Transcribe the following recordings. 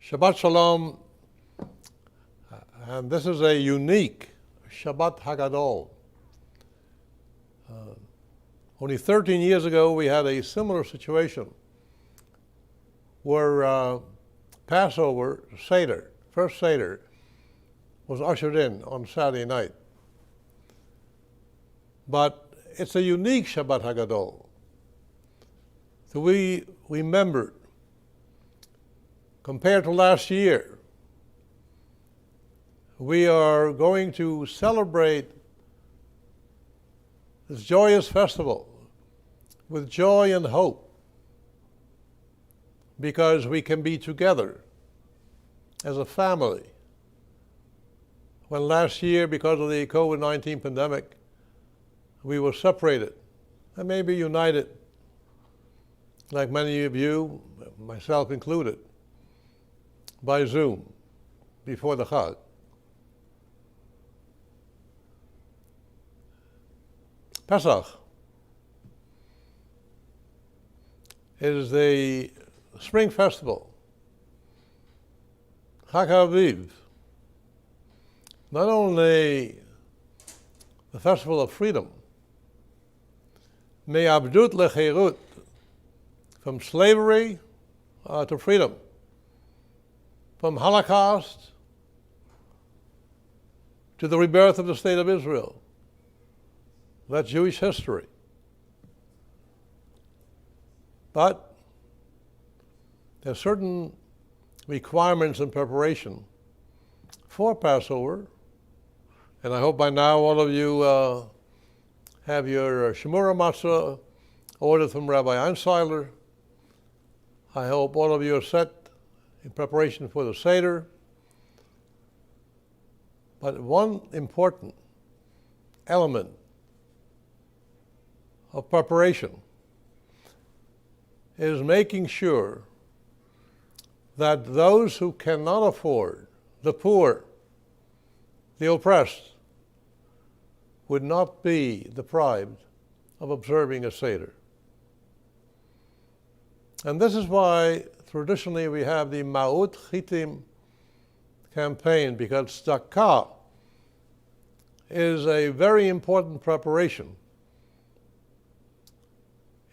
Shabbat Shalom, and this is a unique Shabbat HaGadol. Only 13 years ago we had a similar situation where Passover Seder, first Seder, was ushered in on Saturday night. But it's a unique Shabbat HaGadol. So we remembered, compared to last year, we are going to celebrate this joyous festival with joy and hope, because we can be together as a family. When last year, because of the COVID-19 pandemic, we were separated and maybe united, like many of you, myself included, by Zoom before the Chag. Pesach is the spring festival, Chag HaAviv, not only the festival of freedom, me'abdut lecherut, from slavery to freedom, from Holocaust to the rebirth of the State of Israel. That's Jewish history. But there are certain requirements and preparation for Passover, and I hope by now all of you have your Shemura Matzah ordered from Rabbi Einsiedler. I hope all of you are set in preparation for the Seder. But one important element of preparation is making sure that those who cannot afford, the poor, the oppressed, would not be deprived of observing a Seder. And this is why traditionally we have the Ma'ut Chitim campaign, because tzedakah is a very important preparation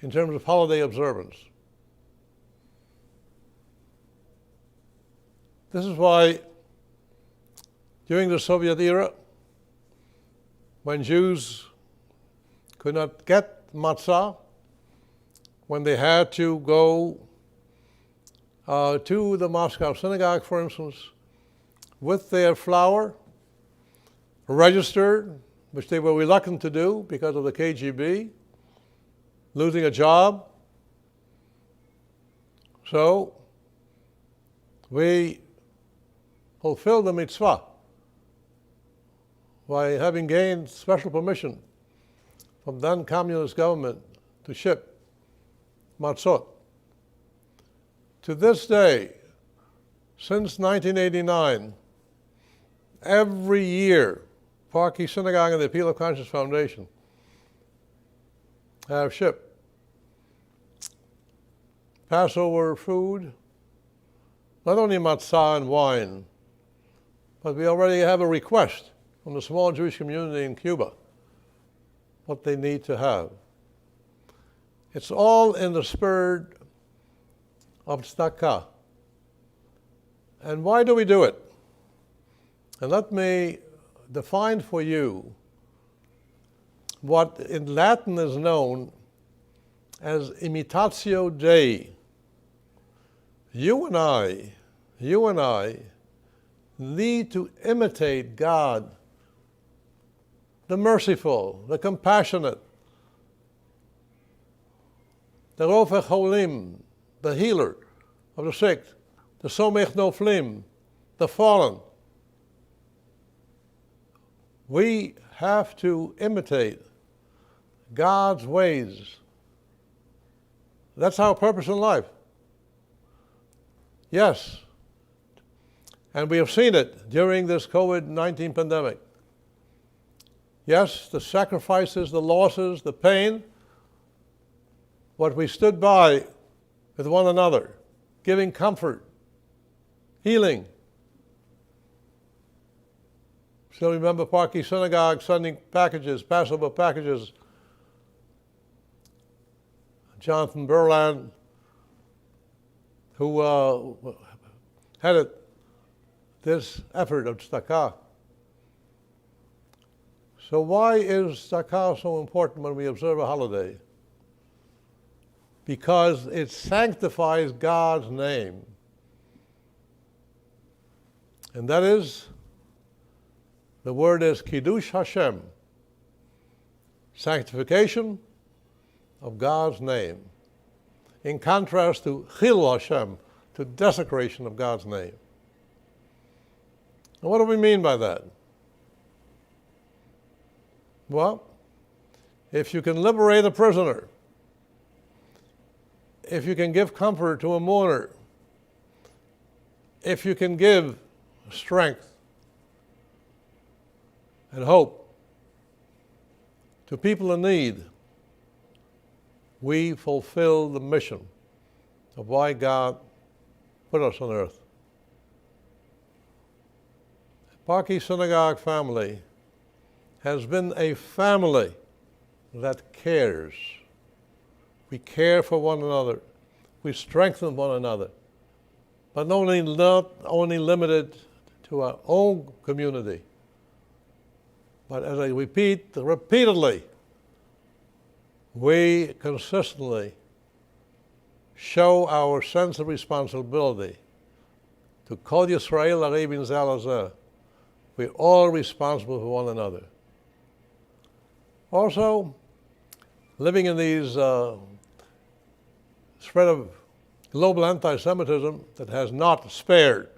in terms of holiday observance. This is why during the Soviet era, when Jews could not get matzah, when they had to go to the Moscow Synagogue, for instance, with their flour, registered, which they were reluctant to do because of the KGB, losing a job. So we fulfilled the mitzvah by having gained special permission from then communist government to ship matzot. To this day, since 1989, every year, Park East Synagogue and the Appeal of Conscience Foundation have shipped Passover food, not only matzah and wine, but we already have a request from the small Jewish community in Cuba, what they need to have. It's all in the spirit of tzedakah. And why do we do it? And let me define for you what in Latin is known as imitatio Dei. You and I need to imitate God, the merciful, the compassionate, the Rofech Holim, the healer of the sick, the Somech Noflim, the fallen. We have to imitate God's ways. That's our purpose in life. Yes. And we have seen it during this COVID-19 pandemic. Yes, the sacrifices, the losses, the pain, but we stood by with one another, giving comfort, healing. Still remember Parky Synagogue sending packages, Passover packages. Jonathan Berland, who headed this effort of tzedakah. So why is tzedakah so important when we observe a holiday? Because it sanctifies God's name. And that is, the word is Kiddush Hashem, sanctification of God's name, in contrast to Chil Hashem, to desecration of God's name. And what do we mean by that? Well, if you can liberate a prisoner, if you can give comfort to a mourner, if you can give strength and hope to people in need, we fulfill the mission of why God put us on earth. The Parky Synagogue family has been a family that cares. We care for one another. We strengthen one another. But not only limited to our own community, but as I repeat repeatedly, we consistently show our sense of responsibility to Kol Yisrael Arei Zeh. We're all responsible for one another. Also, living in these spread of global anti-Semitism that has not spared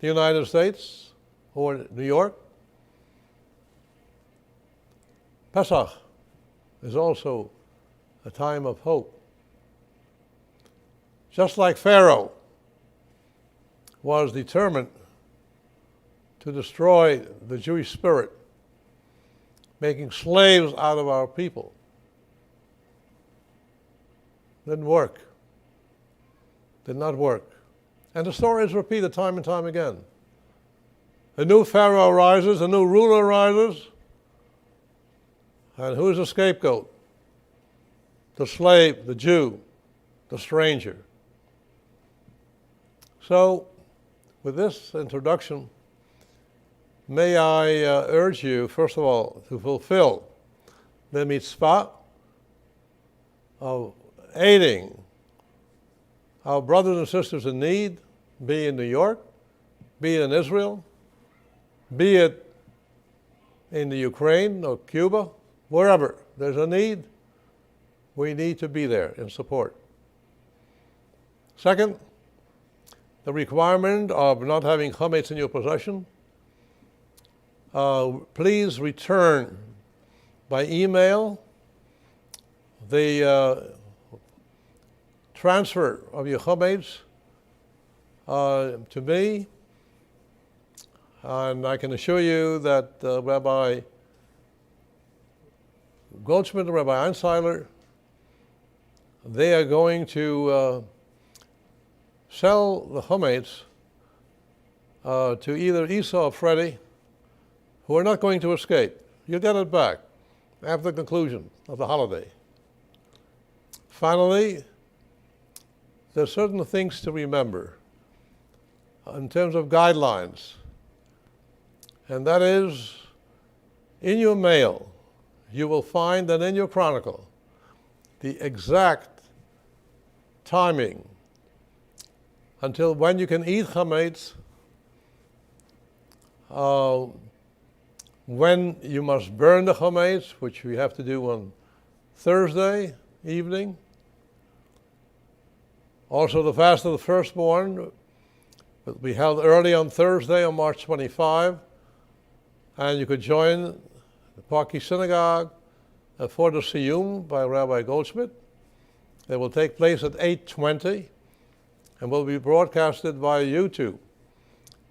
the United States or New York, Pesach is also a time of hope. Just like Pharaoh was determined to destroy the Jewish spirit, making slaves out of our people. Didn't work. Did not work. And the story is repeated time and time again. A new Pharaoh rises, a new ruler rises, and who is the scapegoat? The slave, the Jew, the stranger. So, with this introduction, may I urge you, first of all, to fulfill the mitzvah of aiding our brothers and sisters in need, be it in New York, be it in Israel, be it in the Ukraine or Cuba, wherever there's a need, we need to be there in support. Second, the requirement of not having chametz in your possession. Please return by email the transfer of your chametz to me, and I can assure you that Rabbi Goldschmidt and Rabbi Einsiler, they are going to sell the chametz to either Esau or Freddie, who are not going to escape. You'll get it back after the conclusion of the holiday. Finally, there are certain things to remember in terms of guidelines, and that is, in your mail, you will find that in your chronicle, the exact timing until when you can eat chametz, when you must burn the chametz, which we have to do on Thursday evening. Also, the fast of the firstborn will be held early on Thursday on March 25, and you could join the Parky Synagogue for the Siyum by Rabbi Goldschmidt. It will take place at 8:20 and will be broadcasted via YouTube,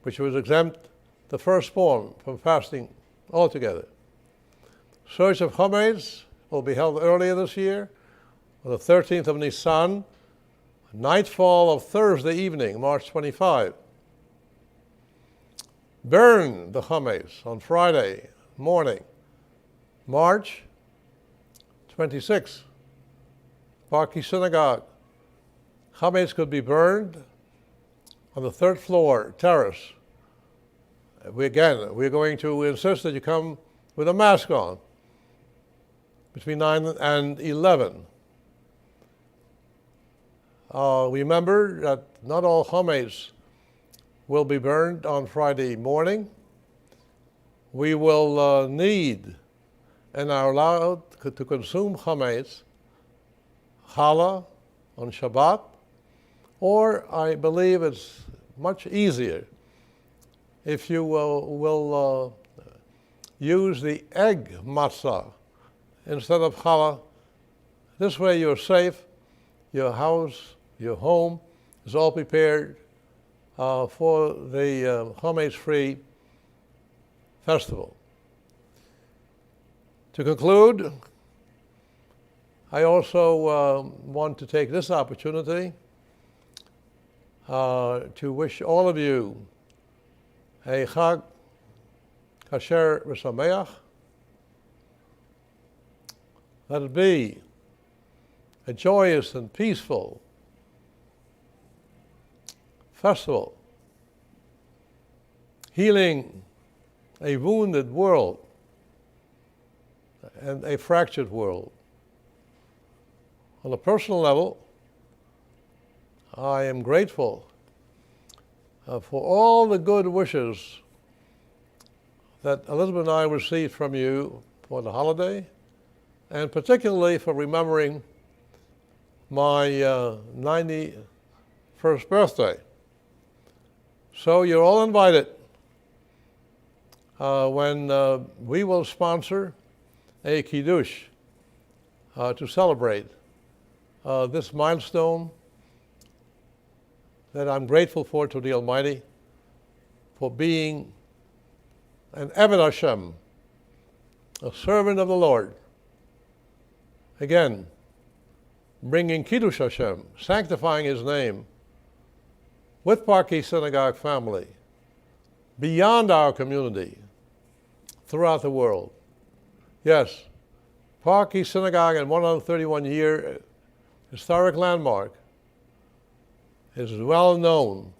which was exempt the firstborn from fasting altogether. Search of chametz will be held earlier this year on the 13th of Nisan, nightfall of Thursday evening, March 25. burn the chametz on Friday morning, March 26th, Parky Synagogue. Chametz could be burned on the third floor terrace. We're going to insist that you come with a mask on between 9 and 11. Remember that not all chametz will be burned on Friday morning. We will need and are allowed to consume chametz, challah on Shabbat, or I believe it's much easier if you will use the egg matzah instead of challah. This way you're safe, your house, your home is all prepared for the chametz-free festival. To conclude, I also want to take this opportunity to wish all of you a Chag Kasher V'Sameach. Let it be a joyous and peaceful festival, healing a wounded world and a fractured world. On a personal level, I am grateful for all the good wishes that Elizabeth and I received from you for the holiday, and particularly for remembering my 91st birthday. So you're all invited when we will sponsor a kiddush to celebrate this milestone that I'm grateful for to the Almighty for being an Eved Hashem, a servant of the Lord. Again, bringing Kiddush Hashem, sanctifying His name with Parky Synagogue family, beyond our community, throughout the world. Yes, Parky Synagogue, and 131-year historic landmark, is well known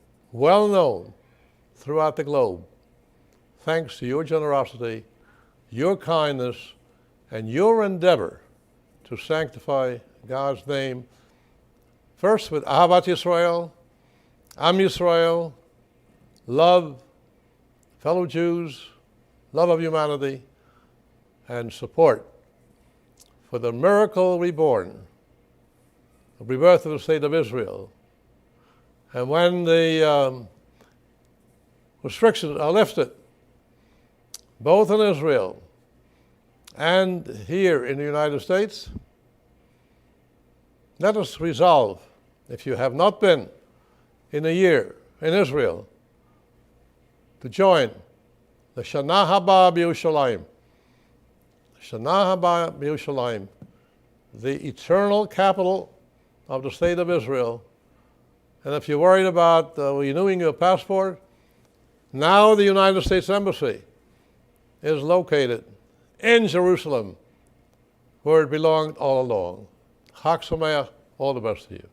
throughout the globe, thanks to your generosity, your kindness, and your endeavor to sanctify God's name, first with Ahavat Yisrael, Am Yisrael, love, fellow Jews, love of humanity, and support for the miracle reborn, the rebirth of the state of Israel. And when the restrictions are lifted, both in Israel and here in the United States, let us resolve, if you have not been in a year in Israel, to join the Shana Haba B'Yerushalayim, Shana Haba B'Yerushalayim, the eternal capital of the state of Israel. And if you're worried about renewing your passport, now the United States Embassy is located in Jerusalem, where it belonged all along. Chag Sameach, all the best to you.